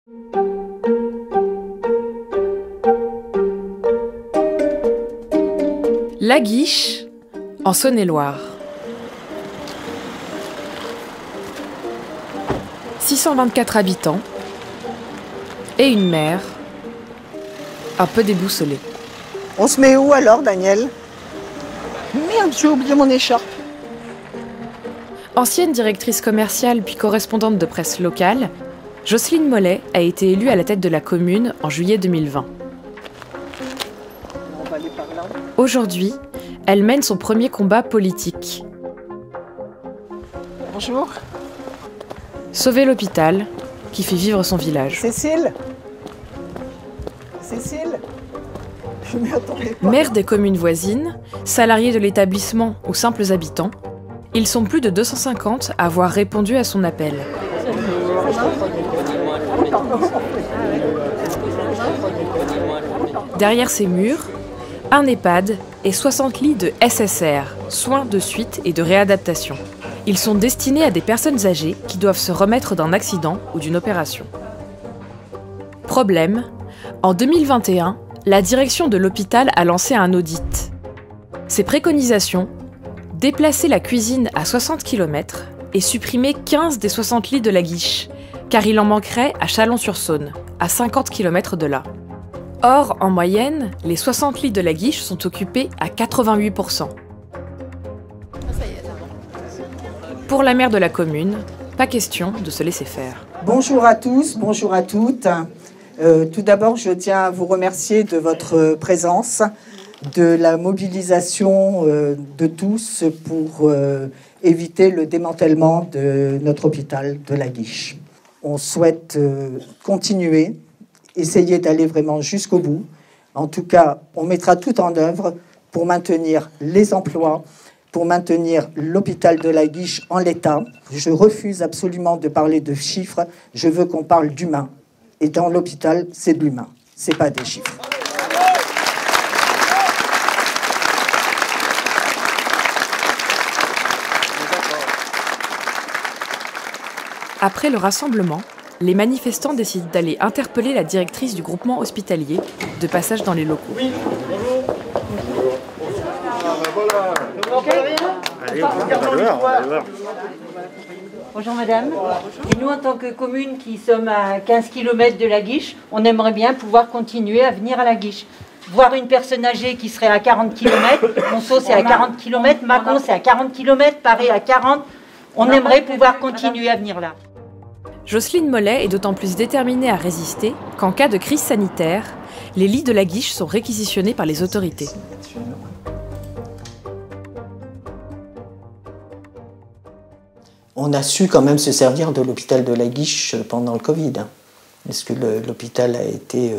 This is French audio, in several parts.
La Guiche, en Saône-et-Loire. 624 habitants et une mère un peu déboussolée. On se met où alors, Daniel? Merde, j'ai oublié mon écharpe. Ancienne directrice commerciale puis correspondante de presse locale, Jocelyne Mollet a été élue à la tête de la commune en juillet 2020. On va aller par là. Aujourd'hui, elle mène son premier combat politique. Bonjour. Sauver l'hôpital qui fait vivre son village. Cécile? Cécile? Je m'y attendais pas. Maire des communes voisines, salariés de l'établissement ou simples habitants, ils sont plus de 250 à avoir répondu à son appel. Derrière ces murs, un EHPAD et 60 lits de SSR, soins de suite et de réadaptation. Ils sont destinés à des personnes âgées qui doivent se remettre d'un accident ou d'une opération. Problème, en 2021, la direction de l'hôpital a lancé un audit. Ses préconisations, déplacer la cuisine à 60 km et supprimer 15 des 60 lits de la Guiche, car il en manquerait à Chalon-sur-Saône, à 50 km de là. Or, en moyenne, les 60 lits de la Guiche sont occupés à 88%. Pour la maire de la commune, pas question de se laisser faire. Bonjour à tous, bonjour à toutes. Tout d'abord, je tiens à vous remercier de votre présence, de la mobilisation de tous pour éviter le démantèlement de notre hôpital de la Guiche. On souhaite continuer, essayer d'aller vraiment jusqu'au bout. En tout cas, on mettra tout en œuvre pour maintenir les emplois, pour maintenir l'hôpital de la Guiche en l'état. Je refuse absolument de parler de chiffres, je veux qu'on parle d'humain. Et dans l'hôpital, c'est de l'humain, c'est pas des chiffres. Après le rassemblement, les manifestants décident d'aller interpeller la directrice du groupement hospitalier de passage dans les locaux. Oui, bonjour. Bonjour madame. Et nous en tant que commune qui sommes à 15 km de la Guiche, on aimerait bien pouvoir continuer à venir à la Guiche. Voir une personne âgée qui serait à 40 km, Monceau c'est à 40 km, Mâcon c'est à 40 km, Paris à 40. On aimerait pouvoir continuer à venir là. Jocelyne Mollet est d'autant plus déterminée à résister qu'en cas de crise sanitaire, les lits de la Guiche sont réquisitionnés par les autorités. On a su quand même se servir de l'hôpital de la Guiche pendant le Covid, parce que l'hôpital a été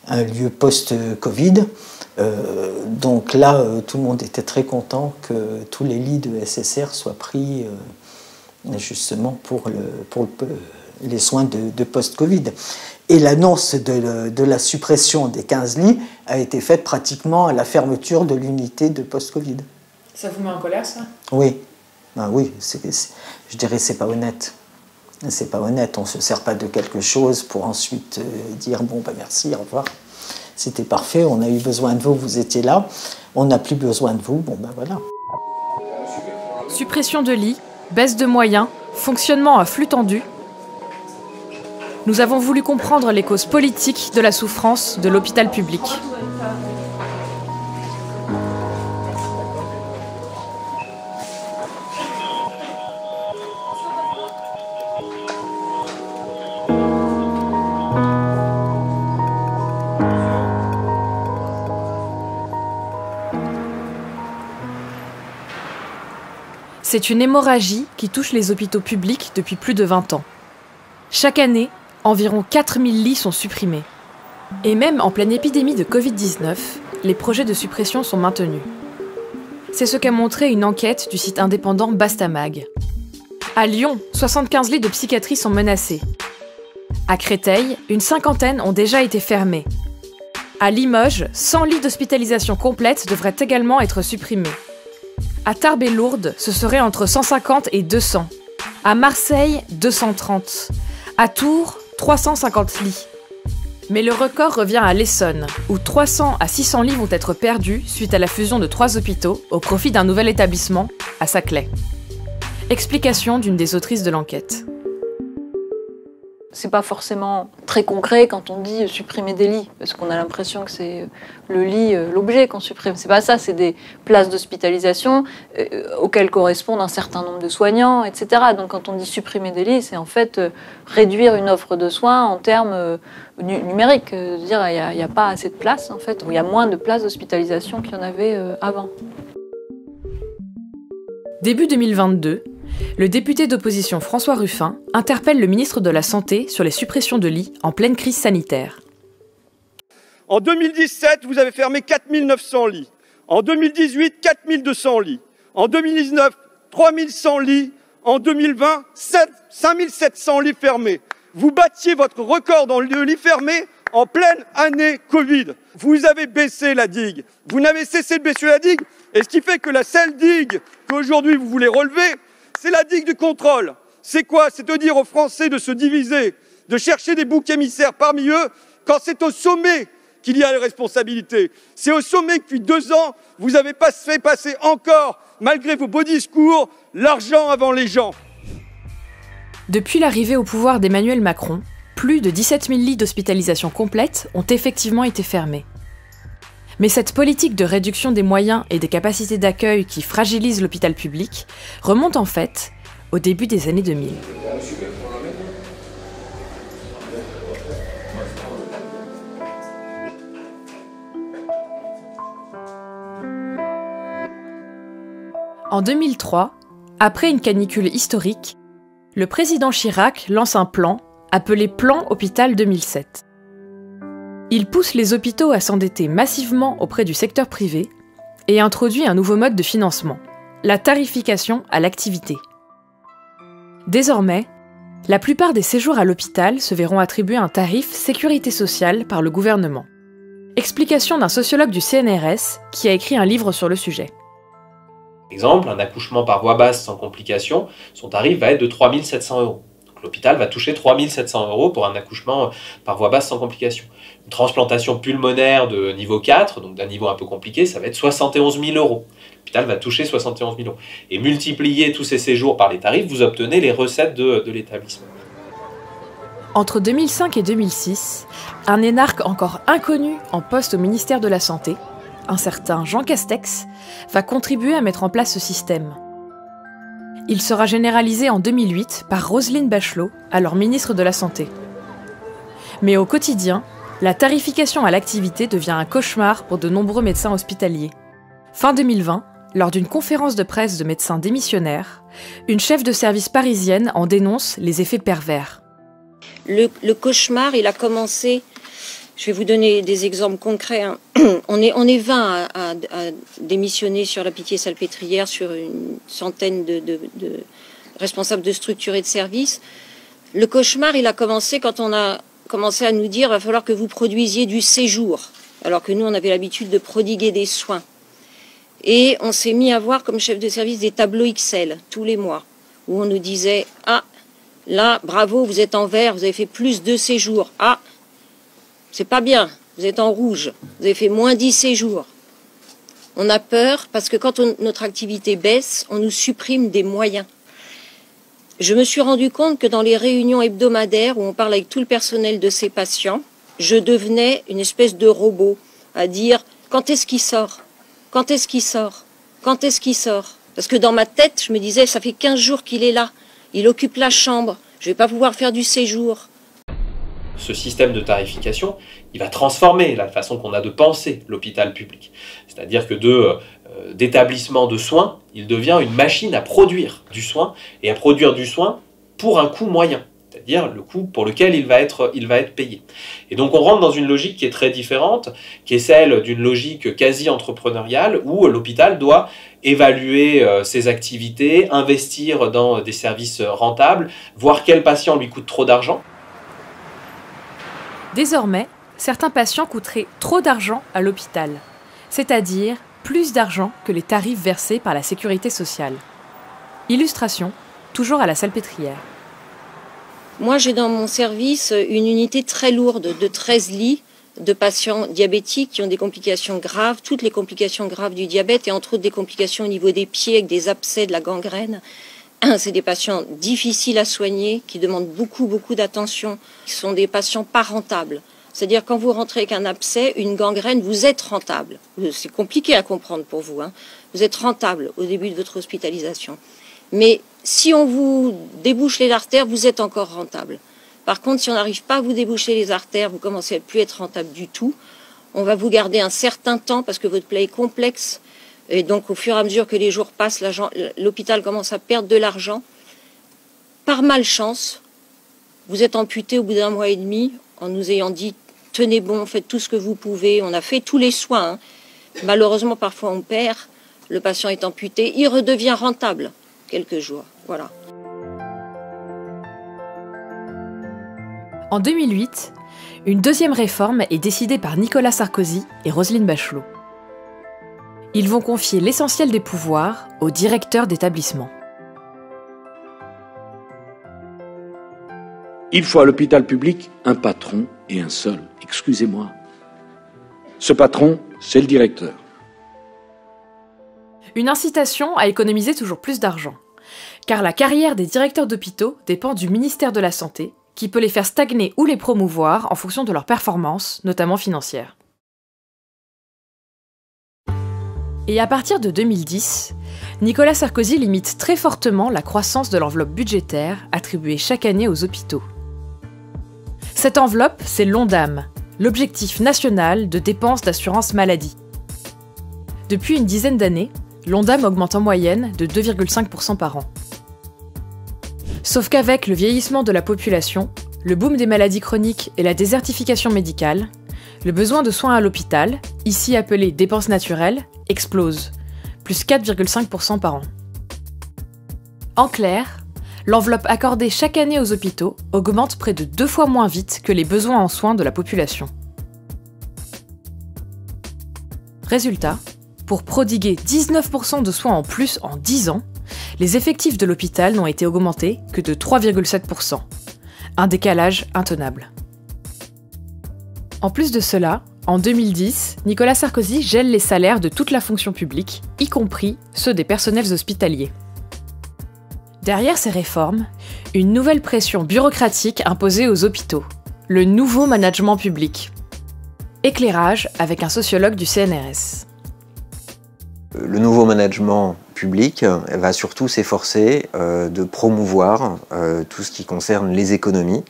un lieu post-Covid. Donc là, tout le monde était très content que tous les lits de SSR soient pris justement pour les soins de post-Covid. Et l'annonce de la suppression des 15 lits a été faite pratiquement à la fermeture de l'unité de post-Covid. Ça vous met en colère, ça? Oui. Ben oui, je dirais que c'est pas honnête. C'est pas honnête, on ne se sert pas de quelque chose pour ensuite dire bon ben merci, au revoir. C'était parfait, on a eu besoin de vous, vous étiez là. On n'a plus besoin de vous, bon ben voilà. Suppression de lits, baisse de moyens, fonctionnement à flux tendu. Nous avons voulu comprendre les causes politiques de la souffrance de l'hôpital public. C'est une hémorragie qui touche les hôpitaux publics depuis plus de 20 ans. Chaque année, environ 4000 lits sont supprimés. Et même en pleine épidémie de Covid-19, les projets de suppression sont maintenus. C'est ce qu'a montré une enquête du site indépendant Bastamag. À Lyon, 75 lits de psychiatrie sont menacés. À Créteil, une cinquantaine ont déjà été fermés. À Limoges, 100 lits d'hospitalisation complète devraient également être supprimés. À Tarbes et Lourdes, ce serait entre 150 et 200. À Marseille, 230. À Tours, 350 lits. Mais le record revient à l'Essonne, où 300 à 600 lits vont être perdus suite à la fusion de 3 hôpitaux au profit d'un nouvel établissement, à Saclay. Explication d'une des autrices de l'enquête. C'est pas forcément très concret quand on dit supprimer des lits, parce qu'on a l'impression que c'est le lit, l'objet qu'on supprime. C'est pas ça, c'est des places d'hospitalisation auxquelles correspondent un certain nombre de soignants, etc. Donc quand on dit supprimer des lits, c'est en fait réduire une offre de soins en termes numériques. Dire il n'y a pas assez de places, en fait, ou il y a moins de places d'hospitalisation qu'il y en avait avant. Début 2022, le député d'opposition François Ruffin interpelle le ministre de la Santé sur les suppressions de lits en pleine crise sanitaire. En 2017, vous avez fermé 4 900 lits. En 2018, 4 200 lits. En 2019, 3 100 lits. En 2020, 5 700 lits fermés. Vous battiez votre record dans le lit fermé en pleine année Covid. Vous avez baissé la digue. Vous n'avez cessé de baisser la digue. Et ce qui fait que la seule digue qu'aujourd'hui vous voulez relever, c'est la digue du contrôle. C'est quoi? C'est de dire aux Français de se diviser, de chercher des boucs émissaires parmi eux, quand c'est au sommet qu'il y a les responsabilités. C'est au sommet que depuis 2 ans, vous avez fait passer encore, malgré vos beaux discours, l'argent avant les gens. Depuis l'arrivée au pouvoir d'Emmanuel Macron, plus de 17 000 lits d'hospitalisation complète ont effectivement été fermés. Mais cette politique de réduction des moyens et des capacités d'accueil qui fragilise l'hôpital public remonte en fait au début des années 2000. En 2003, après une canicule historique, le président Chirac lance un plan appelé Plan Hôpital 2007. Il pousse les hôpitaux à s'endetter massivement auprès du secteur privé et introduit un nouveau mode de financement, la tarification à l'activité. Désormais, la plupart des séjours à l'hôpital se verront attribuer un tarif sécurité sociale par le gouvernement. Explication d'un sociologue du CNRS qui a écrit un livre sur le sujet. Exemple, un accouchement par voie basse sans complications, son tarif va être de 3 700 €. L'hôpital va toucher 3 700 € pour un accouchement par voie basse sans complications. Une transplantation pulmonaire de niveau 4, donc d'un niveau un peu compliqué, ça va être 71 000 €. L'hôpital va toucher 71 000 €. Et multiplier tous ces séjours par les tarifs, vous obtenez les recettes de l'établissement. Entre 2005 et 2006, un énarque encore inconnu en poste au ministère de la Santé, un certain Jean Castex, va contribuer à mettre en place ce système. Il sera généralisé en 2008 par Roselyne Bachelot, alors ministre de la Santé. Mais au quotidien, la tarification à l'activité devient un cauchemar pour de nombreux médecins hospitaliers. Fin 2020, lors d'une conférence de presse de médecins démissionnaires, une chef de service parisienne en dénonce les effets pervers. Le cauchemar, il a commencé, je vais vous donner des exemples concrets. Hein. On est 20 à démissionner sur la Pitié-Salpêtrière, sur une centaine de responsables de structures et de services. Le cauchemar, il a commencé quand on a commencé à nous dire qu'il va falloir que vous produisiez du séjour, alors que nous, on avait l'habitude de prodiguer des soins. Et on s'est mis à voir comme chef de service des tableaux Excel tous les mois, où on nous disait « Ah, là, bravo, vous êtes en vert, vous avez fait plus de séjours. Ah, c'est pas bien, vous êtes en rouge, vous avez fait moins 10 séjours. » On a peur parce que quand notre activité baisse, on nous supprime des moyens. Je me suis rendu compte que dans les réunions hebdomadaires où on parle avec tout le personnel de ces patients, je devenais une espèce de robot à dire « Quand est-ce qu'il sort ? Quand est-ce qu'il sort ? Quand est-ce qu'il sort ?» Parce que dans ma tête, je me disais « Ça fait 15 jours qu'il est là, il occupe la chambre, je ne vais pas pouvoir faire du séjour. » Ce système de tarification, il va transformer la façon qu'on a de penser l'hôpital public. C'est-à-dire que d'établissement de soins, il devient une machine à produire du soin, et à produire du soin pour un coût moyen, c'est-à-dire le coût pour lequel il va être payé. Et donc on rentre dans une logique qui est très différente, qui est celle d'une logique quasi-entrepreneuriale, où l'hôpital doit évaluer ses activités, investir dans des services rentables, voir quel patient lui coûte trop d'argent. Désormais, certains patients coûteraient trop d'argent à l'hôpital, c'est-à-dire plus d'argent que les tarifs versés par la sécurité sociale. Illustration, toujours à la Salpêtrière. Moi, j'ai dans mon service une unité très lourde de 13 lits de patients diabétiques qui ont des complications graves, toutes les complications graves du diabète et entre autres des complications au niveau des pieds avec des abcès, de la gangrène. C'est des patients difficiles à soigner, qui demandent beaucoup d'attention, qui sont des patients pas rentables. C'est-à-dire quand vous rentrez avec un abcès, une gangrène, vous êtes rentable. C'est compliqué à comprendre pour vous, hein. Vous êtes rentable au début de votre hospitalisation. Mais si on vous débouche les artères, vous êtes encore rentable. Par contre, si on n'arrive pas à vous déboucher les artères, vous commencez à ne plus être rentable du tout. On va vous garder un certain temps parce que votre plaie est complexe. Et donc, au fur et à mesure que les jours passent, l'hôpital commence à perdre de l'argent. Par malchance, vous êtes amputé au bout d'1 mois et demi en nous ayant dit « tenez bon, faites tout ce que vous pouvez ». On a fait tous les soins, hein. Malheureusement, parfois on perd. Le patient est amputé. Il redevient rentable quelques jours. Voilà. En 2008, une deuxième réforme est décidée par Nicolas Sarkozy et Roselyne Bachelot. Ils vont confier l'essentiel des pouvoirs au directeur d'établissement. Il faut à l'hôpital public un patron et un seul. Excusez-moi. Ce patron, c'est le directeur. Une incitation à économiser toujours plus d'argent. Car la carrière des directeurs d'hôpitaux dépend du ministère de la Santé, qui peut les faire stagner ou les promouvoir en fonction de leurs performances, notamment financières. Et à partir de 2010, Nicolas Sarkozy limite très fortement la croissance de l'enveloppe budgétaire attribuée chaque année aux hôpitaux. Cette enveloppe, c'est l'ONDAM, l'objectif national de dépenses d'assurance maladie. Depuis une dizaine d'années, l'ONDAM augmente en moyenne de 2,5% par an. Sauf qu'avec le vieillissement de la population, le boom des maladies chroniques et la désertification médicale, le besoin de soins à l'hôpital, ici appelé dépenses naturelles, explose, plus 4,5% par an. En clair, l'enveloppe accordée chaque année aux hôpitaux augmente près de 2 fois moins vite que les besoins en soins de la population. Résultat, pour prodiguer 19% de soins en plus en 10 ans, les effectifs de l'hôpital n'ont été augmentés que de 3,7%. Un décalage intenable. En plus de cela, en 2010, Nicolas Sarkozy gèle les salaires de toute la fonction publique, y compris ceux des personnels hospitaliers. Derrière ces réformes, une nouvelle pression bureaucratique imposée aux hôpitaux, le nouveau management public. Éclairage avec un sociologue du CNRS. Le nouveau management public va surtout s'efforcer de promouvoir tout ce qui concerne les économies.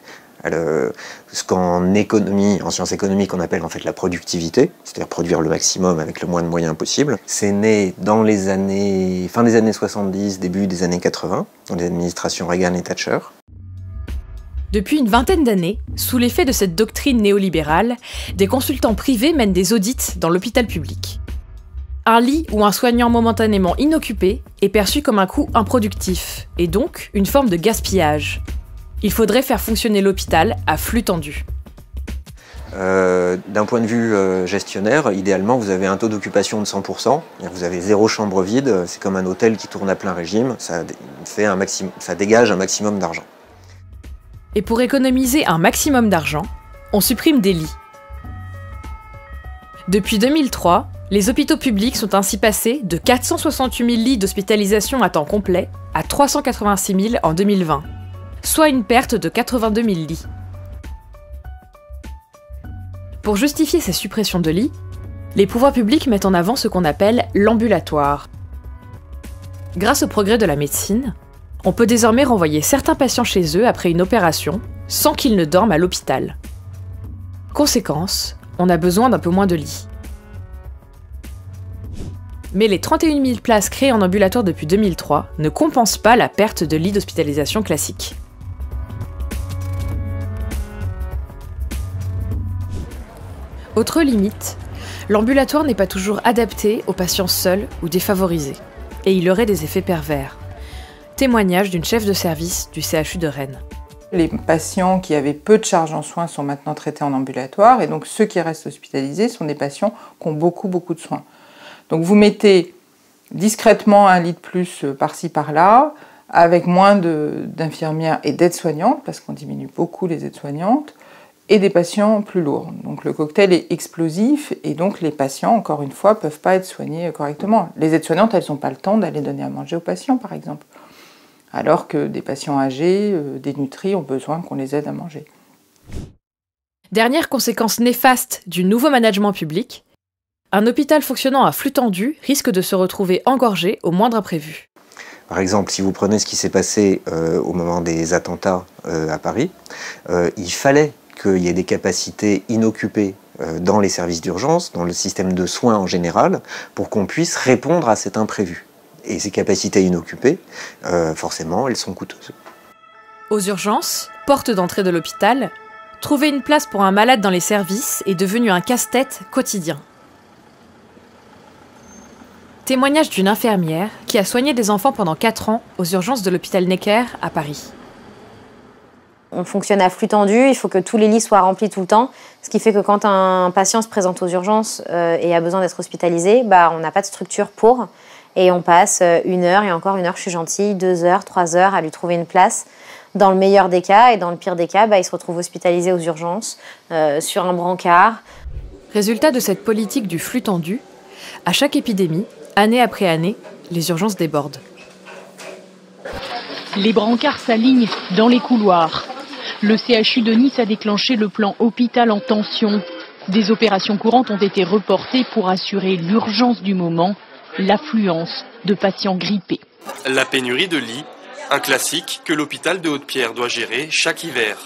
Ce qu'en économie, en sciences économiques, on appelle en fait la productivité, c'est-à-dire produire le maximum avec le moins de moyens possible. C'est né dans les années, fin des années 70, début des années 80, dans les administrations Reagan et Thatcher. Depuis une vingtaine d'années, sous l'effet de cette doctrine néolibérale, des consultants privés mènent des audits dans l'hôpital public. Un lit ou un soignant momentanément inoccupé est perçu comme un coût improductif, et donc une forme de gaspillage. Il faudrait faire fonctionner l'hôpital à flux tendu. D'un point de vue gestionnaire, idéalement, vous avez un taux d'occupation de 100%. Vous avez 0 chambre vide, c'est comme un hôtel qui tourne à plein régime, ça dégage un maximum d'argent. Et pour économiser un maximum d'argent, on supprime des lits. Depuis 2003, les hôpitaux publics sont ainsi passés de 468 000 lits d'hospitalisation à temps complet à 386 000 en 2020. Soit une perte de 82 000 lits. Pour justifier ces suppressions de lits, les pouvoirs publics mettent en avant ce qu'on appelle l'ambulatoire. Grâce au progrès de la médecine, on peut désormais renvoyer certains patients chez eux après une opération, sans qu'ils ne dorment à l'hôpital. Conséquence, on a besoin d'un peu moins de lits. Mais les 31 000 places créées en ambulatoire depuis 2003 ne compensent pas la perte de lits d'hospitalisation classique. Autre limite, l'ambulatoire n'est pas toujours adapté aux patients seuls ou défavorisés, et il aurait des effets pervers. Témoignage d'une chef de service du CHU de Rennes. Les patients qui avaient peu de charges en soins sont maintenant traités en ambulatoire, et donc ceux qui restent hospitalisés sont des patients qui ont beaucoup de soins. Donc vous mettez discrètement un lit de plus par-ci par-là, avec moins d'infirmières et d'aides-soignantes, parce qu'on diminue beaucoup les aides-soignantes, et des patients plus lourds. Donc le cocktail est explosif, et donc les patients, encore une fois, ne peuvent pas être soignés correctement. Les aides-soignantes, elles n'ont pas le temps d'aller donner à manger aux patients, par exemple. Alors que des patients âgés, dénutris, ont besoin qu'on les aide à manger. Dernière conséquence néfaste du nouveau management public, un hôpital fonctionnant à flux tendu risque de se retrouver engorgé au moindre imprévu. Par exemple, si vous prenez ce qui s'est passé au moment des attentats à Paris, il fallait qu'il y ait des capacités inoccupées dans les services d'urgence, dans le système de soins en général, pour qu'on puisse répondre à cet imprévu. Et ces capacités inoccupées, forcément, elles sont coûteuses. Aux urgences, porte d'entrée de l'hôpital, trouver une place pour un malade dans les services est devenu un casse-tête quotidien. Témoignage d'une infirmière qui a soigné des enfants pendant 4 ans aux urgences de l'hôpital Necker à Paris. On fonctionne à flux tendu, il faut que tous les lits soient remplis tout le temps, ce qui fait que quand un patient se présente aux urgences et a besoin d'être hospitalisé, on n'a pas de structure pour, et on passe 1 heure, et encore 1 heure, je suis gentille, 2 heures, 3 heures à lui trouver une place. Dans le meilleur des cas, et dans le pire des cas, il se retrouve hospitalisé aux urgences, sur un brancard. Résultat de cette politique du flux tendu, à chaque épidémie, année après année, les urgences débordent. Les brancards s'alignent dans les couloirs. Le CHU de Nice a déclenché le plan hôpital en tension. Des opérations courantes ont été reportées pour assurer l'urgence du moment, l'affluence de patients grippés. La pénurie de lits, un classique que l'hôpital de Haute-Pierre doit gérer chaque hiver.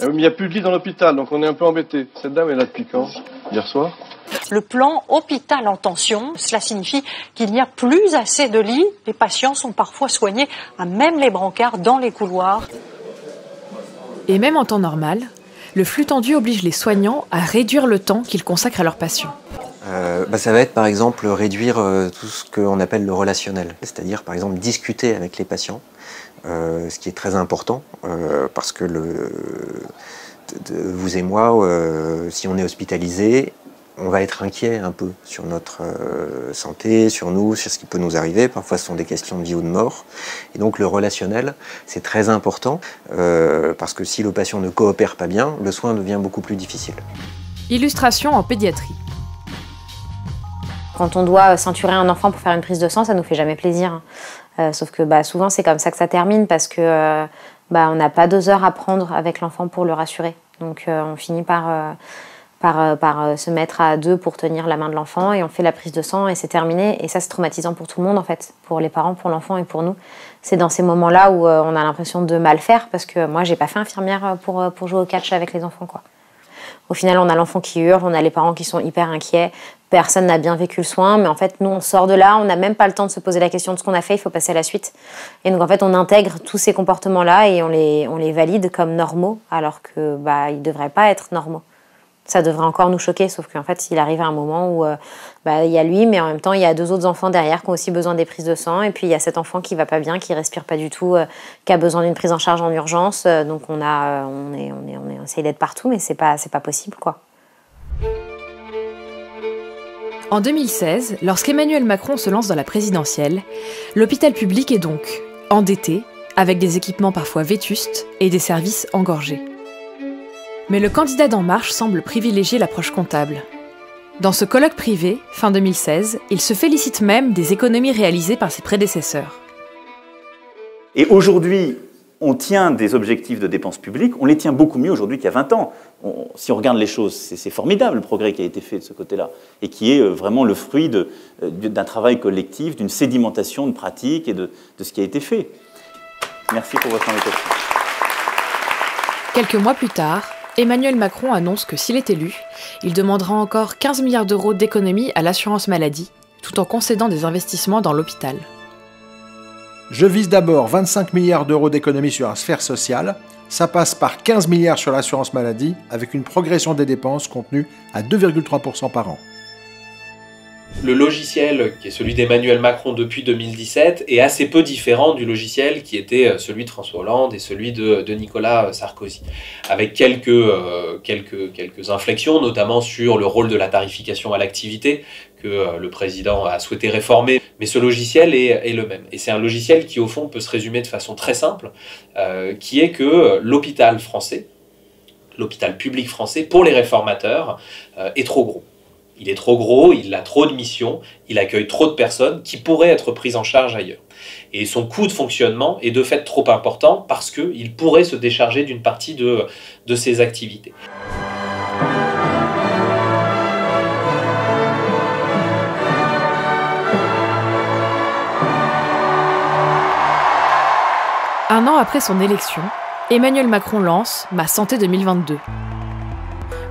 Il n'y a plus de lit dans l'hôpital, donc on est un peu embêté. Cette dame est là depuis quand? Hier soir? Le plan hôpital en tension, cela signifie qu'il n'y a plus assez de lits. Les patients sont parfois soignés à même les brancards dans les couloirs. Et même en temps normal, le flux tendu oblige les soignants à réduire le temps qu'ils consacrent à leurs patients. Ça va être par exemple réduire tout ce qu'on appelle le relationnel, c'est-à-dire par exemple discuter avec les patients, ce qui est très important parce que vous et moi, si on est hospitalisé, on va être inquiet un peu sur notre santé, sur nous, sur ce qui peut nous arriver. Parfois, ce sont des questions de vie ou de mort. Et donc, le relationnel, c'est très important parce que si le patient ne coopère pas bien, le soin devient beaucoup plus difficile. Illustration en pédiatrie. Quand on doit ceinturer un enfant pour faire une prise de sang, ça nous fait jamais plaisir. Sauf que souvent, c'est comme ça que ça termine parce que on n'a pas 2 heures à prendre avec l'enfant pour le rassurer. Donc, on finit par se mettre à 2 pour tenir la main de l'enfant et on fait la prise de sang et c'est terminé. Et ça, c'est traumatisant pour tout le monde en fait, pour les parents, pour l'enfant et pour nous. C'est dans ces moments-là où on a l'impression de mal faire parce que moi, j'ai pas fait infirmière pour jouer au catch avec les enfants, quoi. Au final, on a l'enfant qui hurle, on a les parents qui sont hyper inquiets. Personne n'a bien vécu le soin, mais en fait, nous, on sort de là, on n'a même pas le temps de se poser la question de ce qu'on a fait, il faut passer à la suite. Et donc, en fait, on intègre tous ces comportements-là et on les valide comme normaux, alors que ils ne devraient pas être normaux. Ça devrait encore nous choquer, sauf qu'en fait, il arrive à un moment où il y a lui, mais en même temps, il y a 2 autres enfants derrière qui ont aussi besoin des prises de sang, et puis il y a cet enfant qui va pas bien, qui respire pas du tout, qui a besoin d'une prise en charge en urgence. Donc on essaye d'être partout, mais c'est pas possible, quoi. En 2016, lorsqu'Emmanuel Macron se lance dans la présidentielle, l'hôpital public est donc endetté, avec des équipements parfois vétustes et des services engorgés. Mais le candidat d'En Marche semble privilégier l'approche comptable. Dans ce colloque privé, fin 2016, il se félicite même des économies réalisées par ses prédécesseurs. Et aujourd'hui, on tient des objectifs de dépenses publiques, on les tient beaucoup mieux aujourd'hui qu'il y a 20 ans. Si on regarde les choses, c'est formidable le progrès qui a été fait de ce côté-là, et qui est vraiment le fruit d'un travail collectif, d'une sédimentation de pratiques et de ce qui a été fait. Merci pour votre invitation. Quelques mois plus tard, Emmanuel Macron annonce que s'il est élu, il demandera encore 15 milliards d'euros d'économies à l'assurance maladie, tout en concédant des investissements dans l'hôpital. Je vise d'abord 25 milliards d'euros d'économies sur la sphère sociale. Ça passe par 15 milliards sur l'assurance maladie, avec une progression des dépenses contenue à 2,3% par an. Le logiciel qui est celui d'Emmanuel Macron depuis 2017 est assez peu différent du logiciel qui était celui de François Hollande et celui de Nicolas Sarkozy, avec quelques inflexions, notamment sur le rôle de la tarification à l'activité que le président a souhaité réformer, mais ce logiciel est le même. Et c'est un logiciel qui, au fond, peut se résumer de façon très simple, qui est que l'hôpital français, l'hôpital public français, pour les réformateurs, est trop gros. Il est trop gros, il a trop de missions, il accueille trop de personnes qui pourraient être prises en charge ailleurs. Et son coût de fonctionnement est de fait trop important parce qu'il pourrait se décharger d'une partie de ses activités. Un an après son élection, Emmanuel Macron lance Ma Santé 2022.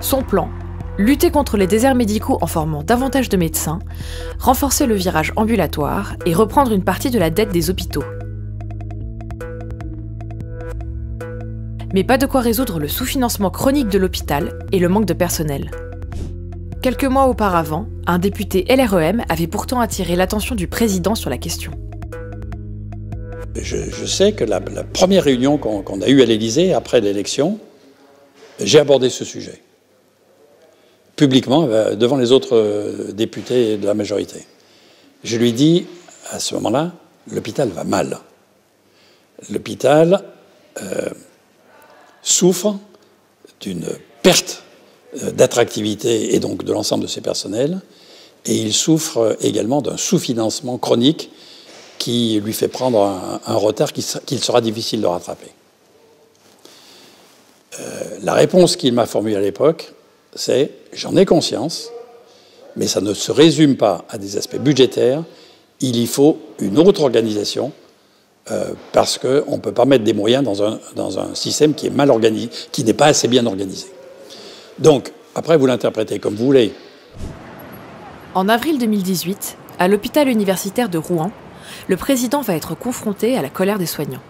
Son plan, lutter contre les déserts médicaux en formant davantage de médecins, renforcer le virage ambulatoire et reprendre une partie de la dette des hôpitaux. Mais pas de quoi résoudre le sous-financement chronique de l'hôpital et le manque de personnel. Quelques mois auparavant, un député LREM avait pourtant attiré l'attention du président sur la question. Je sais que la première réunion qu'on a eue à l'Élysée après l'élection, j'ai abordé ce sujet, publiquement, devant les autres députés de la majorité. Je lui ai dit, à ce moment-là, l'hôpital va mal. L'hôpital souffre d'une perte d'attractivité et donc de l'ensemble de ses personnels, et il souffre également d'un sous-financement chronique qui lui fait prendre un retard qu'il sera difficile de rattraper. La réponse qu'il m'a formulée à l'époque, c'est « j'en ai conscience, mais ça ne se résume pas à des aspects budgétaires, il y faut une autre organisation parce qu'on ne peut pas mettre des moyens dans un système qui est mal organisé, qui n'est pas assez bien organisé. » Donc, après, vous l'interprétez comme vous voulez. En avril 2018, à l'hôpital universitaire de Rouen, le président va être confronté à la colère des soignants.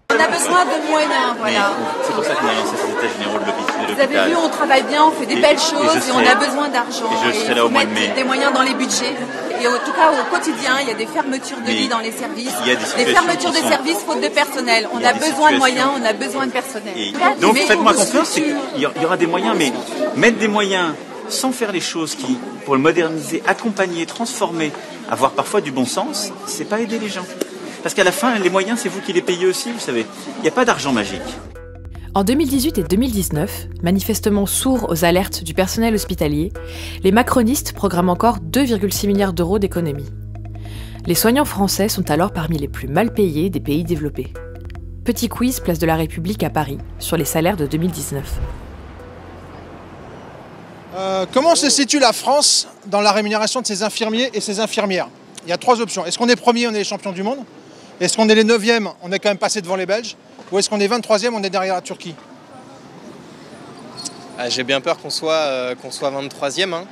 On a besoin de moyens, voilà. C'est pour ça qu'on a lancé ces états généraux de l'hôpital. Vous avez vu, on travaille bien, on fait des belles choses et on a besoin d'argent. Et je serai là au mois de mai. Des moyens dans les budgets. Et en tout cas, au quotidien, il y a des fermetures de lits dans les services. Il y a des fermetures de services faute de personnel. On a besoin de moyens, on a besoin de personnel. Donc faites-moi confiance, il y aura des moyens, mais mettre des moyens sans faire les choses qui, pour le moderniser, accompagner, transformer, avoir parfois du bon sens, c'est pas aider les gens. Parce qu'à la fin, les moyens, c'est vous qui les payez aussi, vous savez. Il n'y a pas d'argent magique. En 2018 et 2019, manifestement sourds aux alertes du personnel hospitalier, les macronistes programment encore 2,6 milliards d'euros d'économies. Les soignants français sont alors parmi les plus mal payés des pays développés. Petit quiz place de la République à Paris sur les salaires de 2019. Comment se situe la France dans la rémunération de ses infirmiers et ses infirmières? Il y a 3 options. Est-ce qu'on est premier, on est les champions du monde? Est-ce qu'on est les 9e, on est quand même passé devant les Belges? Ou est-ce qu'on est 23e, on est derrière la Turquie? J'ai bien peur qu'on soit 23e. Hein.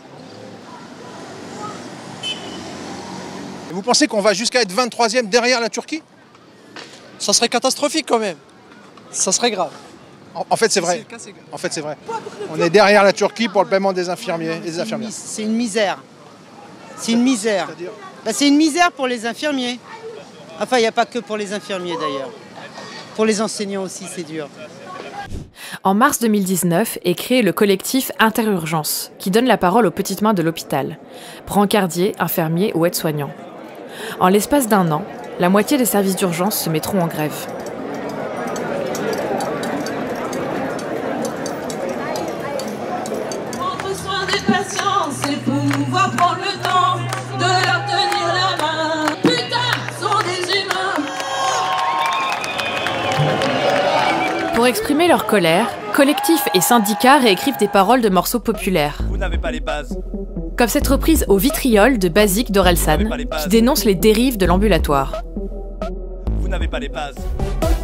Et vous pensez qu'on va jusqu'à être 23e derrière la Turquie? Ça serait catastrophique quand même. Ça serait grave. En fait, c'est vrai. En fait, c'est vrai. On est derrière la Turquie pour le paiement des infirmiers et des infirmières. C'est une misère. C'est une misère. C'est une misère pour les infirmiers. Enfin, il n'y a pas que pour les infirmiers d'ailleurs. Pour les enseignants aussi, c'est dur. En mars 2019 est créé le collectif Interurgence, qui donne la parole aux petites mains de l'hôpital, brancardiers, infirmiers ou aides-soignants. En l'espace d'1 an, la moitié des services d'urgence se mettront en grève. Prendre soin des patients, c'est pouvoir prendre le temps de leur tenir la main. Putain, sont des humains. Pour exprimer leur colère, collectifs et syndicats réécrivent des paroles de morceaux populaires. Vous n'avez pas les bases. Comme cette reprise au vitriol de Basique d'Orelsan, qui dénonce les dérives de l'ambulatoire. Vous n'avez pas les bases.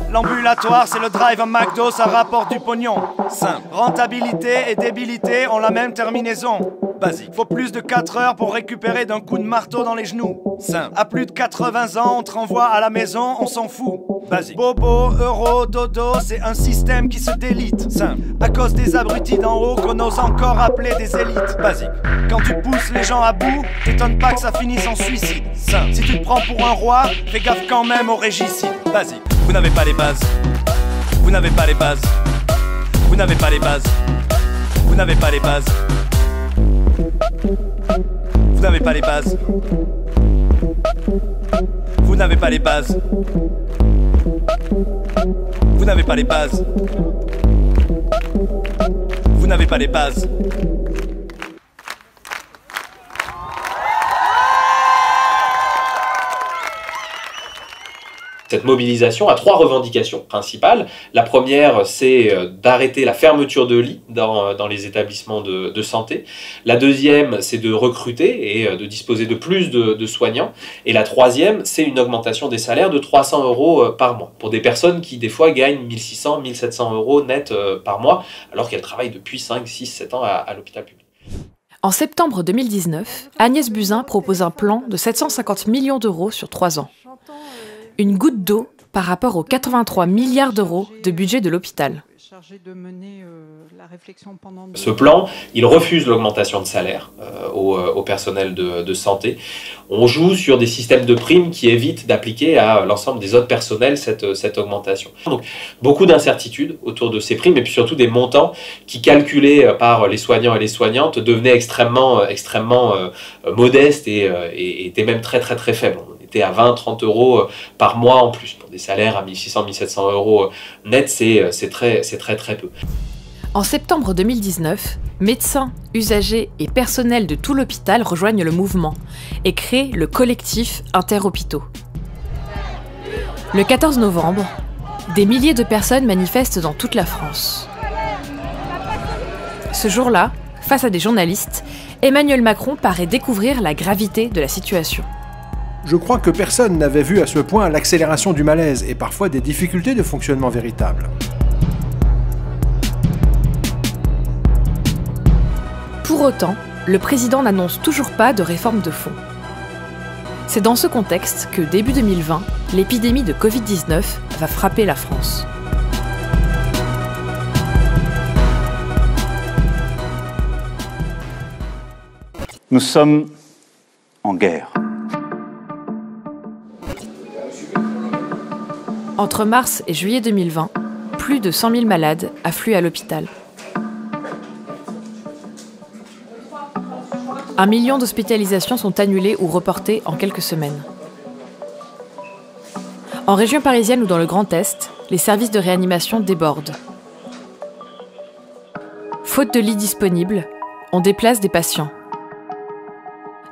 L'ambulatoire, c'est le drive à McDo, ça rapporte du pognon. Simple. Rentabilité et débilité ont la même terminaison. Basique. Faut plus de 4 heures pour récupérer d'un coup de marteau dans les genoux. Simple. À plus de 80 ans, on te renvoie à la maison, on s'en fout. Basique. Bobo, euro, dodo, c'est un système qui se délite. Simple. À cause des abrutis d'en haut qu'on ose encore appeler des élites. Basique. Quand tu pousses les gens à bout, t'étonnes pas que ça finisse en suicide. Simple. Si tu te prends pour un roi, fais gaffe quand même au régicide. Basique. Vous n'avez pas les bases. Vous n'avez pas les bases. Vous n'avez pas les bases. Vous n'avez pas les bases. Vous n'avez pas les bases. Vous n'avez pas les bases. Vous n'avez pas les bases. Vous n'avez pas les bases. Cette mobilisation a 3 revendications principales. La première, c'est d'arrêter la fermeture de lits dans les établissements de santé. La deuxième, c'est de recruter et de disposer de plus de soignants. Et la troisième, c'est une augmentation des salaires de 300 € par mois pour des personnes qui, des fois, gagnent 1600, 1700 € net par mois, alors qu'elles travaillent depuis 5, 6, 7 ans à l'hôpital public. En septembre 2019, Agnès Buzyn propose un plan de 750 millions d'euros sur 3 ans. Une goutte d'eau par rapport aux 83 milliards d'euros de budget de l'hôpital. Ce plan, il refuse l'augmentation de salaire au personnel de santé. On joue sur des systèmes de primes qui évitent d'appliquer à l'ensemble des autres personnels cette augmentation. Donc, beaucoup d'incertitudes autour de ces primes et puis surtout des montants qui, calculés par les soignants et les soignantes, devenaient extrêmement modestes et étaient même très faibles. On était à 20-30 € par mois en plus. Pour des salaires à 1600-1700 € net, c'est très peu. En septembre 2019, médecins, usagers et personnels de tout l'hôpital rejoignent le mouvement et créent le collectif Interhôpitaux. Le 14 novembre, des milliers de personnes manifestent dans toute la France. Ce jour-là, face à des journalistes, Emmanuel Macron paraît découvrir la gravité de la situation. Je crois que personne n'avait vu à ce point l'accélération du malaise et parfois des difficultés de fonctionnement véritables. Pour autant, le président n'annonce toujours pas de réforme de fond. C'est dans ce contexte que, début 2020, l'épidémie de Covid-19 va frapper la France. Nous sommes en guerre. Entre mars et juillet 2020, plus de 100 000 malades affluent à l'hôpital. 1 million d'hospitalisations sont annulées ou reportées en quelques semaines. En région parisienne ou dans le Grand Est, les services de réanimation débordent. Faute de lits disponibles, on déplace des patients.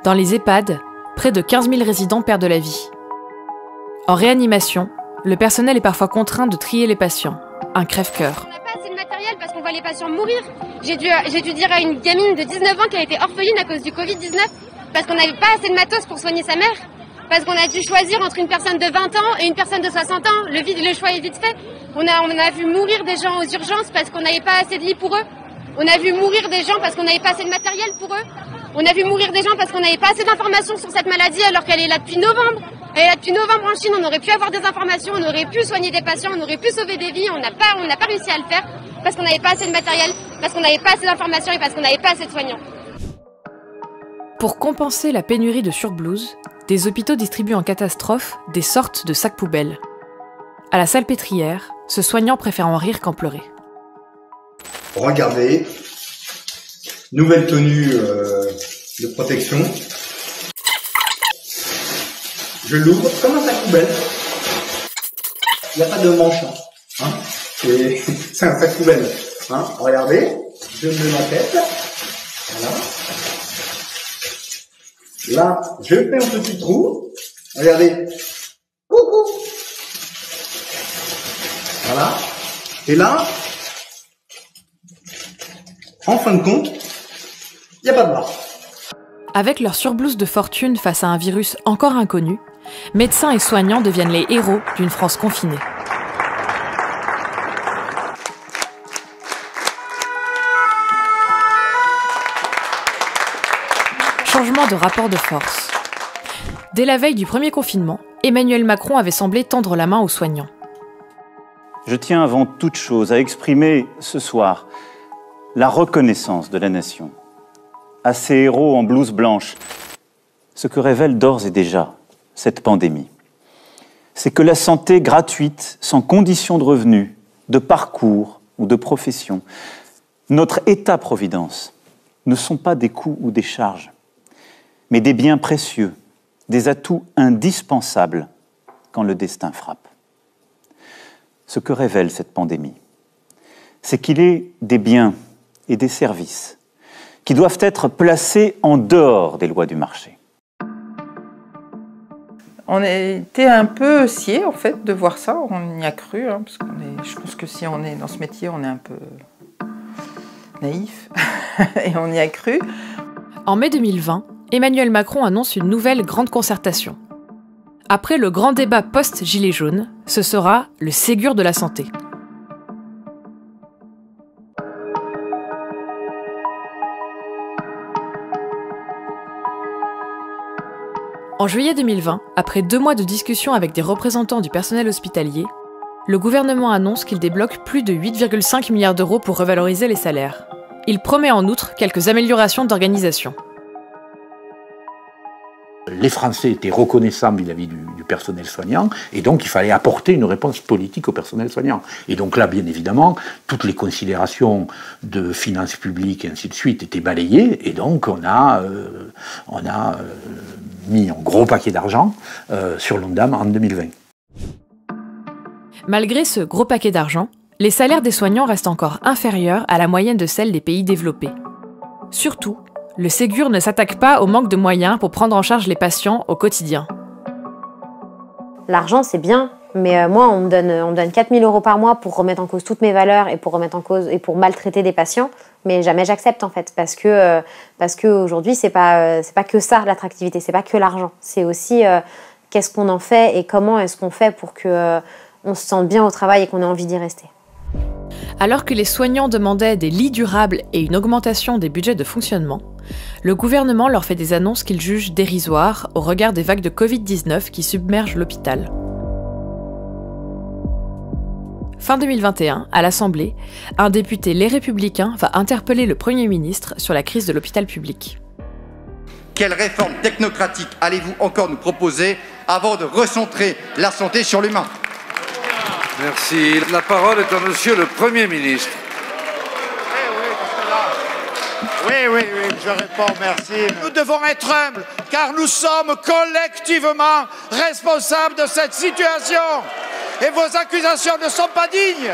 Dans les EHPAD, près de 15 000 résidents perdent la vie. En réanimation, le personnel est parfois contraint de trier les patients, un crève-cœur. On n'a pas assez de matériel parce qu'on voit les patients mourir. J'ai dû dire à une gamine de 19 ans qui a été orpheline à cause du Covid-19 parce qu'on n'avait pas assez de matos pour soigner sa mère. Parce qu'on a dû choisir entre une personne de 20 ans et une personne de 60 ans. Le choix est vite fait. On a vu mourir des gens aux urgences parce qu'on n'avait pas assez de lits pour eux. On a vu mourir des gens parce qu'on n'avait pas assez de matériel pour eux. On a vu mourir des gens parce qu'on n'avait pas assez d'informations sur cette maladie alors qu'elle est là depuis novembre. Elle est là depuis novembre en Chine, on aurait pu avoir des informations, on aurait pu soigner des patients, on aurait pu sauver des vies, on n'a pas réussi à le faire parce qu'on n'avait pas assez de matériel, parce qu'on n'avait pas assez d'informations et parce qu'on n'avait pas assez de soignants. Pour compenser la pénurie de surblouses, des hôpitaux distribuent en catastrophe des sortes de sacs poubelles. À la Salpêtrière, ce soignant préfère en rire qu'en pleurer. Regardez, nouvelle tenue de protection. Je l'ouvre comme un sac poubelle. Il n'y a pas de manche. Hein. C'est un sac poubelle. Hein. Regardez, je mets ma tête. Voilà. Là, je fais un petit trou. Regardez. Coucou. Voilà. Et là, en fin de compte, il n'y a pas de barre. Avec leur surblouse de fortune face à un virus encore inconnu, médecins et soignants deviennent les héros d'une France confinée. Changement de rapport de force. Dès la veille du premier confinement, Emmanuel Macron avait semblé tendre la main aux soignants. Je tiens avant toute chose à exprimer ce soir la reconnaissance de la nation à ces héros en blouse blanche. Ce que révèle d'ores et déjà cette pandémie, c'est que la santé gratuite, sans condition de revenus, de parcours ou de profession, notre État-providence, ne sont pas des coûts ou des charges. mais des biens précieux, des atouts indispensables quand le destin frappe. Ce que révèle cette pandémie, c'est qu'il est des biens et des services qui doivent être placés en dehors des lois du marché. On a été un peu sciés, en fait, de voir ça. On y a cru, hein, parce je pense que si on est dans ce métier, on est un peu naïf. Et on y a cru. En mai 2020, Emmanuel Macron annonce une nouvelle grande concertation. Après le grand débat post-Gilets jaunes, ce sera le Ségur de la santé. En juillet 2020, après 2 mois de discussion avec des représentants du personnel hospitalier, le gouvernement annonce qu'il débloque plus de 8,5 milliards d'euros pour revaloriser les salaires. Il promet en outre quelques améliorations d'organisation. Les Français étaient reconnaissants vis-à-vis du personnel soignant, et donc il fallait apporter une réponse politique au personnel soignant. Et donc là, bien évidemment, toutes les considérations de finances publiques et ainsi de suite étaient balayées, et donc on a mis un gros paquet d'argent sur l'ONDAM en 2020. Malgré ce gros paquet d'argent, les salaires des soignants restent encore inférieurs à la moyenne de celle des pays développés. Surtout, le Ségur ne s'attaque pas au manque de moyens pour prendre en charge les patients au quotidien. L'argent, c'est bien, mais moi, on me donne 4 000 € par mois pour remettre en cause toutes mes valeurs et pour remettre en cause et pour maltraiter des patients, mais jamais j'accepte en fait, parce que aujourd'hui, c'est pas que ça l'attractivité, c'est pas que l'argent, c'est aussi qu'est-ce qu'on en fait et comment est-ce qu'on fait pour que on se sente bien au travail et qu'on ait envie d'y rester. Alors que les soignants demandaient des lits durables et une augmentation des budgets de fonctionnement, le gouvernement leur fait des annonces qu'ils jugent dérisoires au regard des vagues de Covid-19 qui submergent l'hôpital. Fin 2021, à l'Assemblée, un député Les Républicains va interpeller le Premier ministre sur la crise de l'hôpital public. Quelle réforme technocratique allez-vous encore nous proposer avant de recentrer la santé sur l'humain ? Merci. La parole est à Monsieur le Premier ministre. Oui, je réponds, merci. Nous devons être humbles, car nous sommes collectivement responsables de cette situation. Et vos accusations ne sont pas dignes.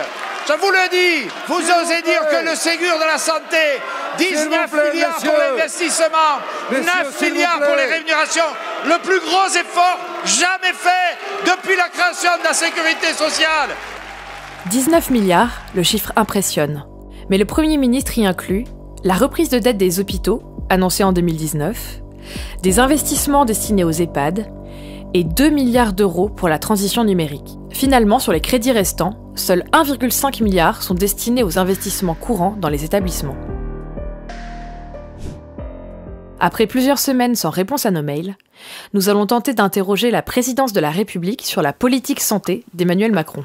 Je vous le dis, vous osez dire que le Ségur de la santé, 19 milliards pour l'investissement, 9 milliards pour les rémunérations, le plus gros effort jamais fait depuis la création de la sécurité sociale. 19 milliards, le chiffre impressionne. Mais le Premier ministre y inclut la reprise de dette des hôpitaux, annoncée en 2019, des investissements destinés aux EHPAD et 2 milliards d'euros pour la transition numérique. Finalement, sur les crédits restants, seuls 1,5 milliard sont destinés aux investissements courants dans les établissements. Après plusieurs semaines sans réponse à nos mails, nous allons tenter d'interroger la présidence de la République sur la politique santé d'Emmanuel Macron.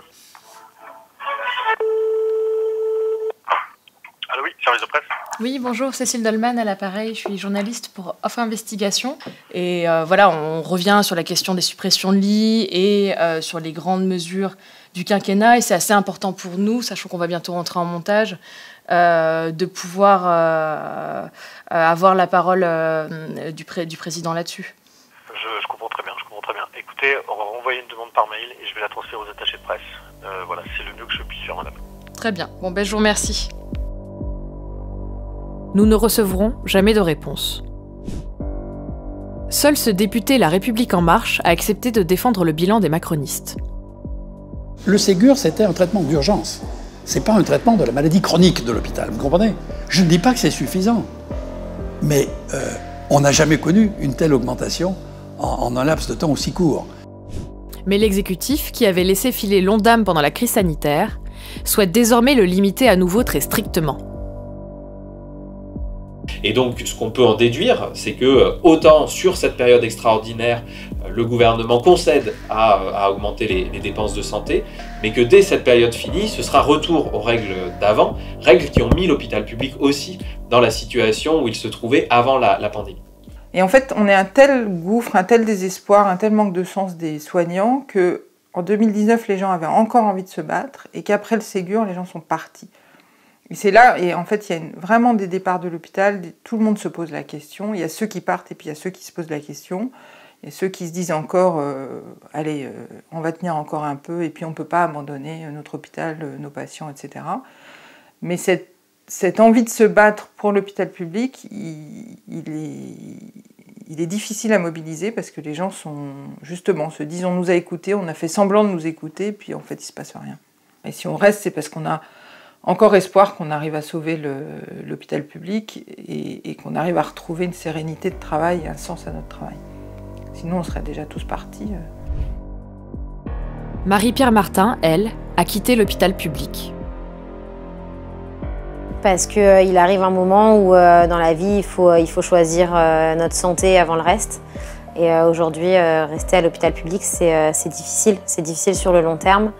Allô, oui, service de presse. Oui, bonjour, Cécile Dolman à l'appareil, je suis journaliste pour Off Investigation. Et voilà, on revient sur la question des suppressions de lits et sur les grandes mesures du quinquennat. Et c'est assez important pour nous, sachant qu'on va bientôt rentrer en montage, de pouvoir avoir la parole du président là-dessus. Je comprends très bien, Écoutez, on va renvoyer une demande par mail et je vais la transférer aux attachés de presse. Voilà, c'est le mieux que je puisse faire, madame. Très bien, bon ben je vous remercie. Nous ne recevrons jamais de réponse. Seul ce député La République En Marche a accepté de défendre le bilan des macronistes. Le Ségur, c'était un traitement d'urgence. C'est pas un traitement de la maladie chronique de l'hôpital, vous comprenez? Je ne dis pas que c'est suffisant, mais on n'a jamais connu une telle augmentation en un laps de temps aussi court. Mais l'exécutif, qui avait laissé filer l'ONDAM pendant la crise sanitaire, souhaite désormais le limiter à nouveau très strictement. Et donc, ce qu'on peut en déduire, c'est que autant sur cette période extraordinaire, le gouvernement concède à augmenter les dépenses de santé, mais que dès cette période finie, ce sera retour aux règles d'avant, règles qui ont mis l'hôpital public aussi dans la situation où il se trouvait avant la pandémie. Et en fait, on est un tel gouffre, un tel désespoir, un tel manque de sens des soignants qu'en 2019, les gens avaient encore envie de se battre et qu'après le Ségur, les gens sont partis. Et c'est là, et en fait, il y a vraiment des départs de l'hôpital, tout le monde se pose la question. Il y a ceux qui partent et puis il y a ceux qui se posent la question. Il y a ceux qui se disent encore, allez, on va tenir encore un peu et puis on ne peut pas abandonner notre hôpital, nos patients, etc. Mais cette envie de se battre pour l'hôpital public, il est difficile à mobiliser parce que les gens se disent on nous a écoutés, on a fait semblant de nous écouter, puis en fait il ne se passe rien. Et si on reste, c'est parce qu'on a encore espoir qu'on arrive à sauver l'hôpital public et qu'on arrive à retrouver une sérénité de travail et un sens à notre travail. Sinon, on serait déjà tous partis. Marie-Pierre Martin, elle, a quitté l'hôpital public. Parce qu'il arrive un moment où, dans la vie, il faut choisir notre santé avant le reste. Et aujourd'hui, rester à l'hôpital public, c'est difficile. C'est difficile sur le long terme.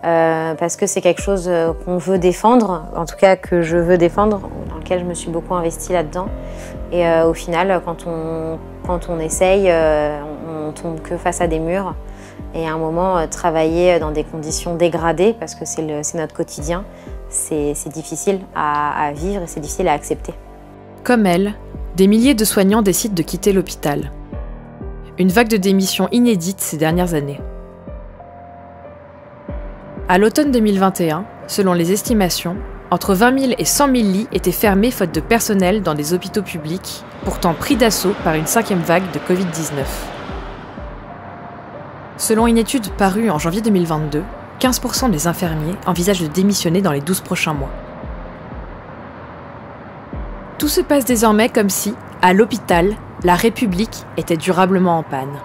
Parce que c'est quelque chose qu'on veut défendre, en tout cas que je veux défendre, dans lequel je me suis beaucoup investie là-dedans. Et au final, quand on essaye, on tombe que face à des murs. Et à un moment, travailler dans des conditions dégradées, parce que c'est notre quotidien, c'est difficile à vivre et c'est difficile à accepter. Comme elle, des milliers de soignants décident de quitter l'hôpital. Une vague de démissions inédite ces dernières années. À l'automne 2021, selon les estimations, entre 20 000 et 100 000 lits étaient fermés faute de personnel dans des hôpitaux publics, pourtant pris d'assaut par une 5e vague de Covid-19. Selon une étude parue en janvier 2022, 15% des infirmiers envisagent de démissionner dans les 12 prochains mois. Tout se passe désormais comme si, à l'hôpital, la République était durablement en panne.